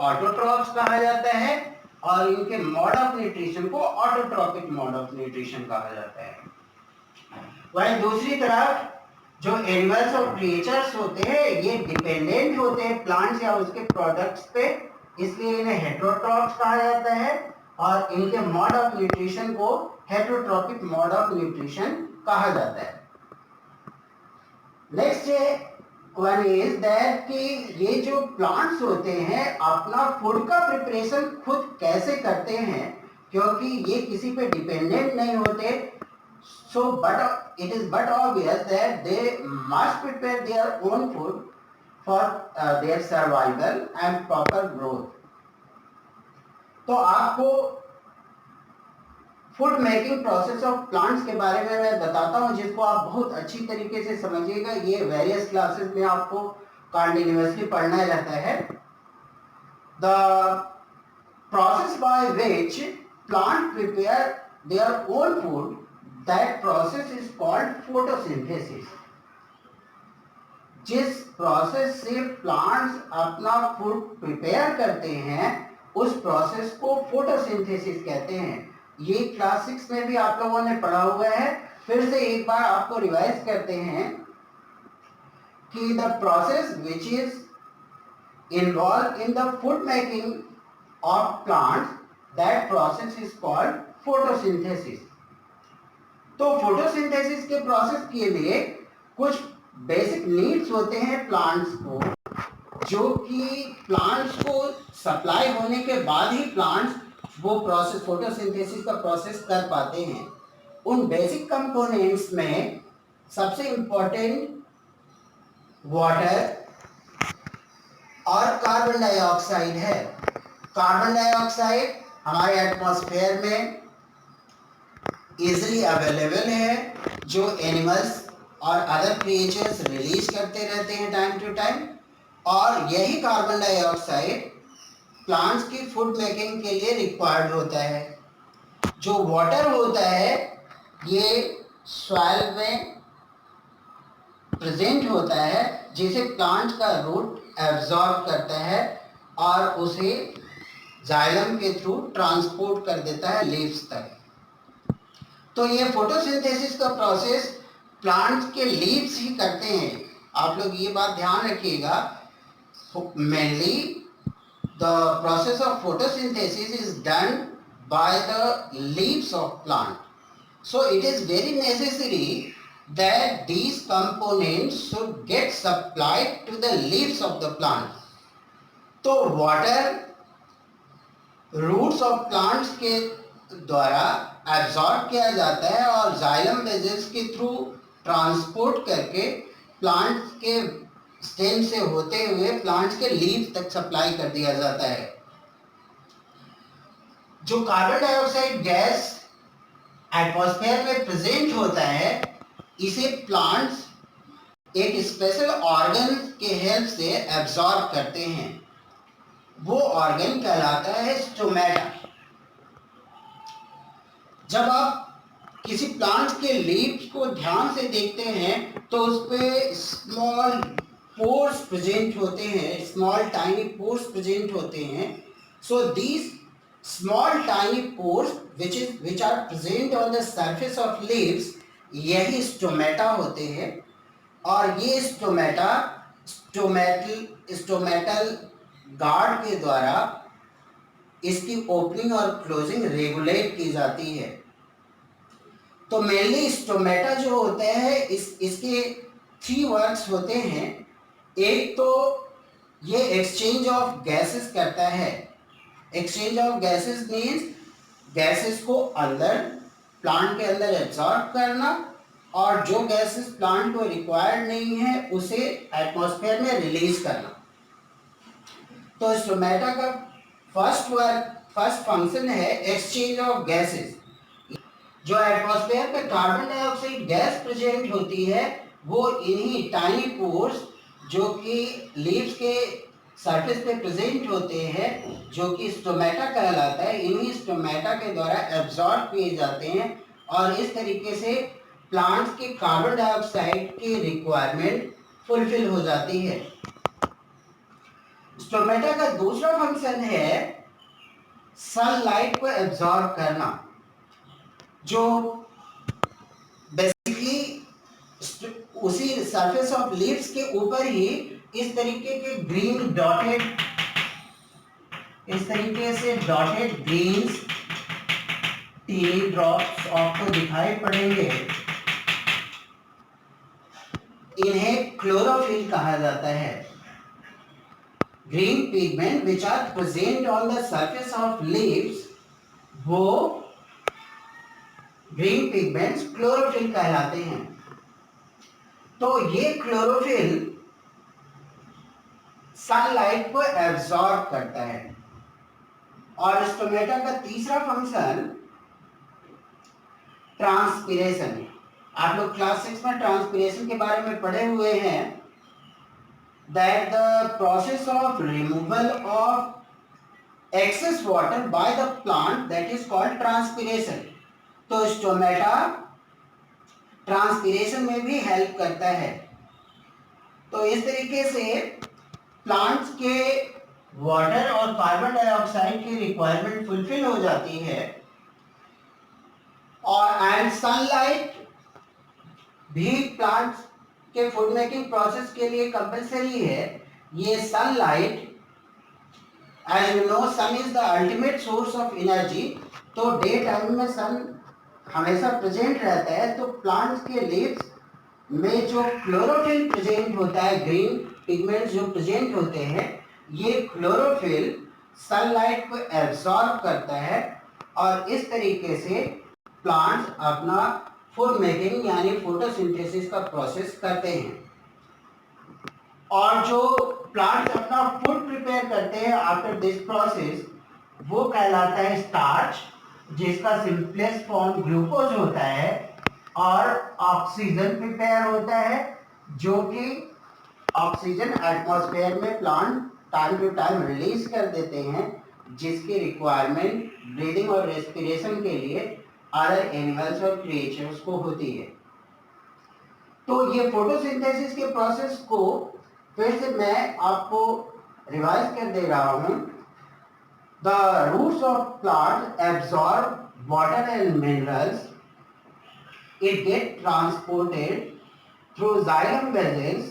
Autotrophs कहा जाता है और इनके मोड ऑफ न्यूट्रिशन को ऑटोट्रॉपिक मोड ऑफ न्यूट्रिशन कहा जाता है। वहीं दूसरी तरफ जो एनिमल्स और क्रिएचर्स होते हैं ये डिपेंडेंट होते हैं प्लांट्स या उसके प्रोडक्ट्स पे, इसलिए इन्हें हेटेरोट्रॉफ्स कहा जाता है और इनके मोड ऑफ न्यूट्रिशन को हेटेरोट्रॉपिक मोड ऑफ न्यूट्रिशन कहा जाता है। नेक्स्ट वन इज दैट कि ये जो प्लांट्स होते हैं अपना फूड का प्रिपरेशन खुद कैसे करते हैं, क्योंकि ये किसी पे डिपेंडेंट नहीं होते। So, but it is but obvious that they must prepare their own food for their survival and proper growth. तो आपको food making process of plants के बारे में मैं बताता हूँ, जिसको आप बहुत अच्छी तरीके से समझिएगा। ये वेरियस क्लासेस में आपको कंटिन्यूअसली पढ़ना रहता है। The process by which plant prepare their own food, that process is called photosynthesis। जिस प्रोसेस से प्लांट्स अपना फूड प्रिपेयर करते हैं उस प्रोसेस को फोटोसिंथेसिस कहते हैं। ये क्लास 6 में भी आप लोगों ने पढ़ा हुआ है, फिर से एक बार आपको रिवाइज करते हैं कि the process which is involve in the food making of plants, that process is called photosynthesis. तो फोटोसिंथेसिस के प्रोसेस के लिए कुछ बेसिक नीड्स होते हैं प्लांट्स को, जो कि प्लांट्स को सप्लाई होने के बाद ही प्लांट्स वो प्रोसेस फोटोसिंथेसिस का प्रोसेस कर पाते हैं। उन बेसिक कंपोनेंट्स में सबसे इंपॉर्टेंट वाटर और कार्बन डाइऑक्साइड है। कार्बन डाइऑक्साइड हमारे एटमॉस्फेयर में इजिली अवेलेबल है, जो एनिमल्स और अदर क्रिएचर्स रिलीज करते रहते हैं टाइम टू टाइम, और यही कार्बन डाइऑक्साइड प्लांट्स की फूड मेकिंग के लिए रिक्वायर्ड होता है। जो वाटर होता है ये सॉइल में प्रेजेंट होता है, जिसे प्लांट का रूट एब्जॉर्ब करता है और उसे जाइलम के थ्रू ट्रांसपोर्ट कर देता है लीव्स तक। तो ये फोटोसिंथेसिस का प्रोसेस प्लांट्स के लीव्स ही करते हैं। आप लोग ये बात ध्यान रखिएगा, mainly the process of photosynthesis is done by the leaves of plant. So it is very necessary that these components should get supplied to the leaves of the plant. तो वाटर रूट्स ऑफ प्लांट्स के द्वारा absorb किया जाता है और xylem vessels के through transport करके plants के स्टेम से होते हुए प्लांट्स के लीव तक सप्लाई कर दिया जाता है। जो कार्बन डाइऑक्साइड गैस एटमॉस्फेयर में प्रेजेंट होता है, इसे प्लांट्स एक स्पेशल ऑर्गन के हेल्प से एब्जॉर्ब करते हैं। वो ऑर्गन कहलाता है स्टोमेटा। जब आप किसी प्लांट के लीव्स को ध्यान से देखते हैं तो उस पे स्मॉल पोर्स प्रेजेंट होते हैं, स्मॉल टाइनी पोर्स प्रेजेंट होते हैं। So these small tiny pores which are present on the surface of leaves, यही स्टोमेटा होते हैं। और ये स्टोमेटा स्टोमेटल गार्ड के द्वारा इसकी ओपनिंग और क्लोजिंग रेगुलेट की जाती है। तो मेनली स्टोमेटा जो होते हैं इसके 3 वर्क्स होते हैं। एक तो ये एक्सचेंज ऑफ गैसेस करता है। Exchange of gases means gases को अंदर प्लांट के अंदर एब्जॉर्ब करना और जो गैसेस प्लांट को रिक्वायर्ड नहीं है उसे एटमॉस्फेयर में रिलीज करना। तो स्टोमेटा का फर्स्ट फंक्शन है एक्सचेंज ऑफ गैसेस। जो एटमॉस्फेयर में कार्बन डाइऑक्साइड गैस प्रेजेंट होती है वो इन्हीं टाइनी पोर्स जो कि लीव्स के सरफेस पे प्रेजेंट होते हैं, जो कि स्टोमेटा कहलाता है, इन्हीं स्टोमेटा के द्वारा एब्जॉर्ब किए जाते हैं और इस तरीके से प्लांट्स के कार्बन डाइऑक्साइड की रिक्वायरमेंट फुलफिल हो जाती है। स्टोमेटा का दूसरा फंक्शन है सनलाइट को एब्जॉर्ब करना, जो बेसिकली उसी सरफेस ऑफ लीव्स के ऊपर ही इस तरीके के ग्रीन डॉटेड, इस तरीके से डॉटेड ग्रीन्स टीनी ड्रॉप्स आपको दिखाई पड़ेंगे। इन्हें क्लोरोफिल कहा जाता है। Green pigment which are present on the surface of leaves, वो ग्रीन पिगमेंट्स क्लोरोफिल कहलाते हैं। तो ये क्लोरोफिल सनलाइट को एब्जॉर्ब करता है। और स्टोमेटा का तीसरा फंक्शन ट्रांसपिरेशन है। आप लोग क्लास 6 में ट्रांसपिरेशन के बारे में पढ़े हुए हैं, that the process of removal of excess water by the plant, that is called transpiration. तो स्टोमेटा ट्रांसपिरेशन में भी हेल्प करता है। तो इस तरीके से प्लांट्स के वाटर और कार्बन डाइऑक्साइड की रिक्वायरमेंट फुलफिल हो जाती है। और एंड सनलाइट भी प्लांट्स के फूड मेकिंग प्रोसेस के लिए कंपलसरी है। ये sunlight, as you know, sun is the ultimate source of energy. तो डे टाइम में सन हमेशा प्रेजेंट रहता है। तो प्लांट्स के लीव्स में जो क्लोरोफिल प्रेजेंट होता है, ग्रीन पिगमेंट्स जो प्रेजेंट होते हैं, ये क्लोरोफिल सनलाइट को एब्सॉर्ब करता है और इस तरीके से प्लांट्स अपना फूड मेकिंग यानी फोटोसिंथेसिस का प्रोसेस करते हैं। और जो प्लांट्स अपना फूड प्रिपेयर करते हैं आफ्टर दिस प्रोसेस, वो कहलाता है स्टार्च, जिसका सिंपलेस्ट फॉर्म ग्लूकोज होता है। और ऑक्सीजन प्रिपेयर होता है, जो कि ऑक्सीजन एटमॉस्फेयर में plant time to time release कर देते हैं, जिसकी रिक्वायरमेंट ब्रीदिंग और रेस्पिरेशन के लिए अदर एनिमल्स और क्रिएचर्स को होती है। तो ये फोटोसिंथेसिस के प्रोसेस को फिर से मैं आपको रिवाइज कर दे रहा हूँ। The roots of plant absorb water and minerals, it get transported through xylem vessels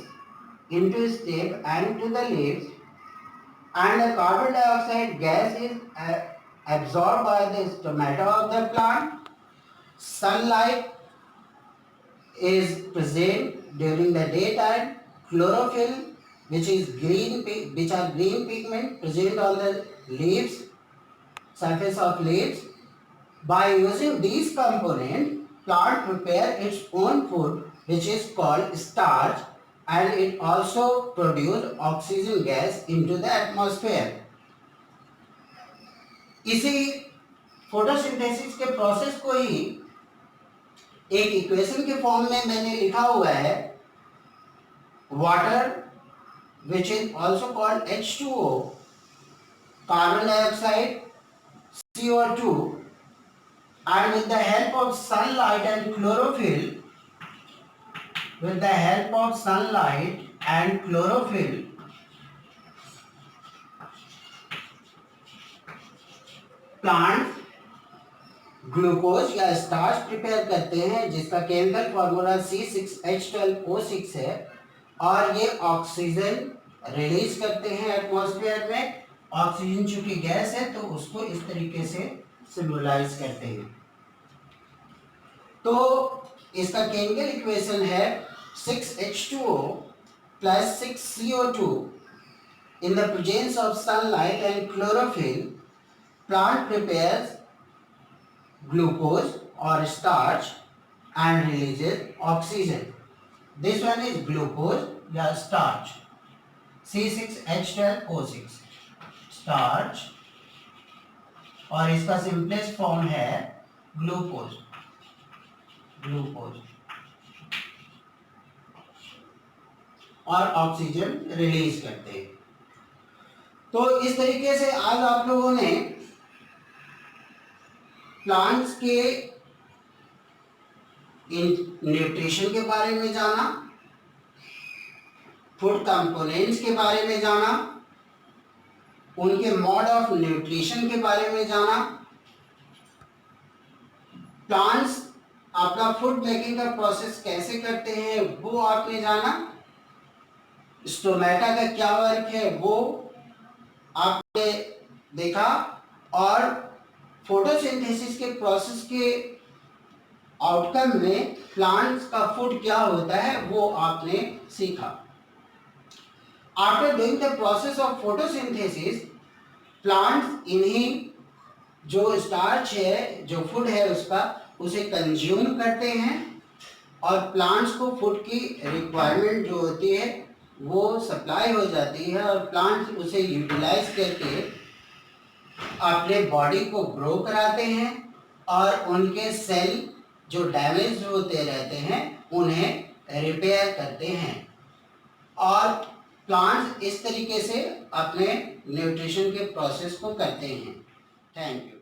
into stem and to the leaves, and the carbon dioxide gas is absorbed by the stomata of the plant. Sunlight is present during the daytime. Chlorophyll, which are green pigment present on the leaves, surface of leaves. By using these components, plant prepare its own food, which is called starch, and it also produce oxygen gas into the atmosphere. इसी photosynthesis के process को ही एक equation के form में मैंने लिखा हुआ है। Water, which is also called H2O, carbon dioxide, CO2, and with the help of sunlight and chlorophyll, plant glucose या स्टार्च प्रिपेयर करते हैं, जिसका केमिकल फॉर्मूला C6H12O6 है। और ये ऑक्सीजन रिलीज करते हैं एटमॉस्फेयर में। ऑक्सीजन चूंकि गैस है, तो उसको इस तरीके से सिम्बोलाइज करते हैं। तो इसका केमिकल इक्वेशन है 6H2O plus 6CO2। In the presence of sunlight and chlorophyll, plant prepares glucose or starch and releases oxygen. This one is glucose या starch, C6H12O6 starch, और इसका सिंपलेस्ट फॉर्म है ग्लूकोज। और ऑक्सीजन रिलीज करते हैं। तो इस तरीके से आज आप लोगों ने प्लांट्स के न्यूट्रिशन के बारे में जाना, फूड कंपोनेंट्स के बारे में जाना, उनके मोड ऑफ न्यूट्रिशन के बारे में जाना, प्लांट्स अपना फूड मेकिंग का प्रोसेस कैसे करते हैं वो आपने जाना, स्टोमेटा का क्या वर्क है वो आपने देखा, और फोटोसिंथेसिस के प्रोसेस के आउटकम में प्लांट्स का फूड क्या होता है वो आपने सीखा। After doing the process of photosynthesis, plants इन्हीं जो स्टार्च है, जो फूड है उसका, उसे कंज्यूम करते हैं और प्लांट्स को फूड की रिक्वायरमेंट जो होती है वो सप्लाई हो जाती है और प्लांट्स उसे यूटिलाइज करके अपने बॉडी को ग्रो कराते हैं और उनके सेल जो डैमेज होते रहते हैं उन्हें रिपेयर करते हैं और प्लांट्स इस तरीके से अपने न्यूट्रिशन के प्रोसेस को करते हैं। Thank you.